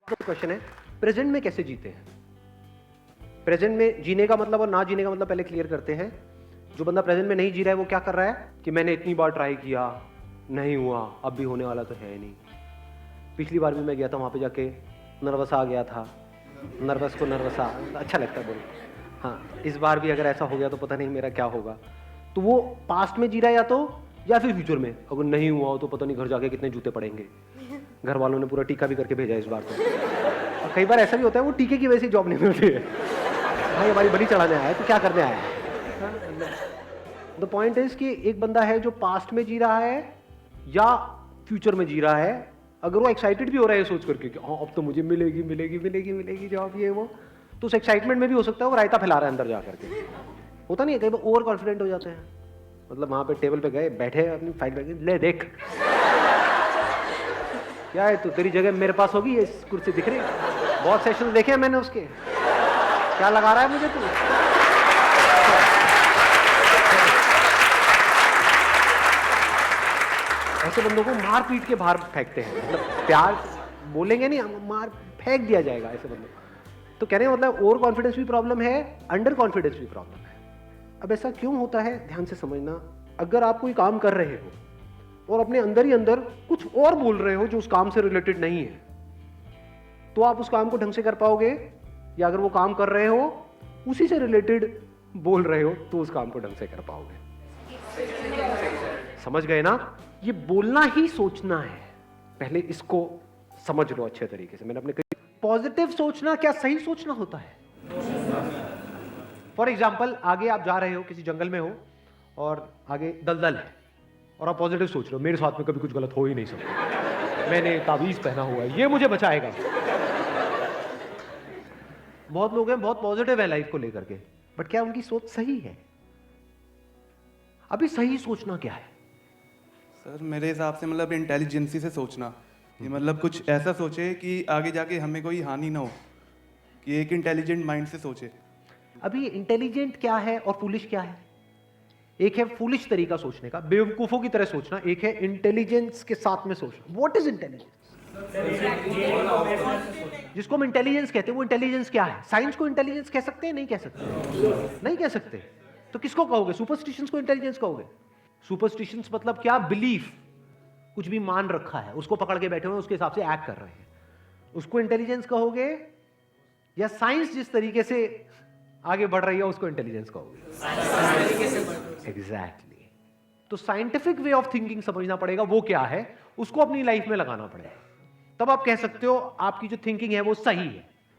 Question है, present में कैसे जीते हैं? प्रेजेंट में जीने का मतलब और ना जीने का मतलब पहले क्लियर करते हैं। जो बंदा प्रेजेंट में नहीं जी रहा है वो क्या कर रहा है कि मैंने इतनी बार ट्राई किया, नहीं हुआ, अब भी होने वाला तो है नहीं। पिछली बार भी मैं गया था, वहां पे जाके नर्वस आ गया था, नर्वस को नर्वस आ, अच्छा लगता है बोल। हाँ, इस बार भी अगर ऐसा हो गया तो पता नहीं मेरा क्या होगा। तो वो पास्ट में जी रहा है या फिर फ्यूचर में। अगर नहीं हुआ हो तो पता नहीं घर जाके कितने जूते पड़ेंगे। घर वालों ने पूरा टीका भी करके भेजा इस बार तो। और कई बार ऐसा भी होता है वो टीके की वजह से जॉब नहीं मिलती है। भाई हमारी बलि चढ़ाने आया है तो क्या करने आया है? द पॉइंट इज कि एक बंदा है जो पास्ट में जी रहा है या फ्यूचर में जी रहा है। अगर वो एक्साइटेड भी हो रहा है सोच करके कि हाँ अब तो मुझे मिलेगी मिलेगी मिलेगी मिलेगी जॉब, ये वो, तो उस एक्साइटमेंट में भी हो सकता है वो रायता फैला रहा है अंदर जा करके। होता नहीं है, कई बार ओवर कॉन्फिडेंट हो जाते हैं। मतलब वहां पे टेबल पे गए, बैठे अपनी फाइल बैठ, ले देख क्या है, तू तेरी जगह मेरे पास होगी, ये कुर्सी दिख रही है, बहुत सेशन देखे हैं मैंने उसके, क्या लगा रहा है मुझे तू? ऐसे बंदों को मार पीट के बाहर फेंकते हैं। मतलब प्यार बोलेंगे नहीं, मार फेंक दिया जाएगा ऐसे बंदों। तो कहने का मतलब ओवर कॉन्फिडेंस भी प्रॉब्लम है, अंडर कॉन्फिडेंस भी प्रॉब्लम है। अब ऐसा क्यों होता है, ध्यान से समझना। अगर आप कोई काम कर रहे हो और अपने अंदर ही अंदर कुछ और बोल रहे हो जो उस काम से रिलेटेड नहीं है, तो आप उस काम को ढंग से कर पाओगे? या अगर वो काम कर रहे हो उसी से रिलेटेड बोल रहे हो तो उस काम को ढंग से कर पाओगे? समझ गए ना? ये बोलना ही सोचना है, पहले इसको समझ लो अच्छे तरीके से। मैंने अपने पॉजिटिव सोचना क्या सही सोचना होता है? फॉर एग्जाम्पल, आगे आप जा रहे हो, किसी जंगल में हो और आगे दलदल है और आप पॉजिटिव सोच रहे हो, मेरे साथ में कभी कुछ गलत हो ही नहीं सकता, मैंने तावीज पहना हुआ है, ये मुझे बचाएगा। बहुत लोग हैं बहुत पॉजिटिव है लाइफ को लेकर के, बट क्या उनकी सोच सही है? अभी सही सोचना क्या है? सर मेरे हिसाब से मतलब इंटेलिजेंसी से सोचना, कि मतलब कुछ ऐसा सोचे कि आगे जाके हमें कोई हानि ना हो, कि एक इंटेलिजेंट माइंड से सोचे। अभी इंटेलिजेंट क्या है और फूलिश क्या है? एक है फूलिश तरीका सोचने का, बेवकूफों की तरह सोचना, एक है इंटेलिजेंस के साथ में सोचना। What is intelligence? जिसको हम इंटेलिजेंस कहते हैं वो इंटेलिजेंस क्या है? साइंस को इंटेलिजेंस कह सकते हैं? नहीं कह सकते, नहीं कह सकते। तो किसको कहोगे? सुपरस्टिशंस को इंटेलिजेंस कहोगे? सुपरस्टिशंस मतलब क्या? बिलीफ, कुछ भी मान रखा है उसको पकड़ के बैठे हुए, उसके हिसाब से एक्ट कर रहे हैं, उसको इंटेलिजेंस कहोगे? या साइंस जिस तरीके से आगे बढ़ रही है उसको इंटेलिजेंस कहोगे? एग्जैक्टली। तो साइंटिफिक वे ऑफ थिंकिंग समझना पड़ेगा, वो क्या है, उसको अपनी लाइफ में लगाना पड़ेगा, तब आप कह सकते हो आपकी जो थिंकिंग है वो सही है।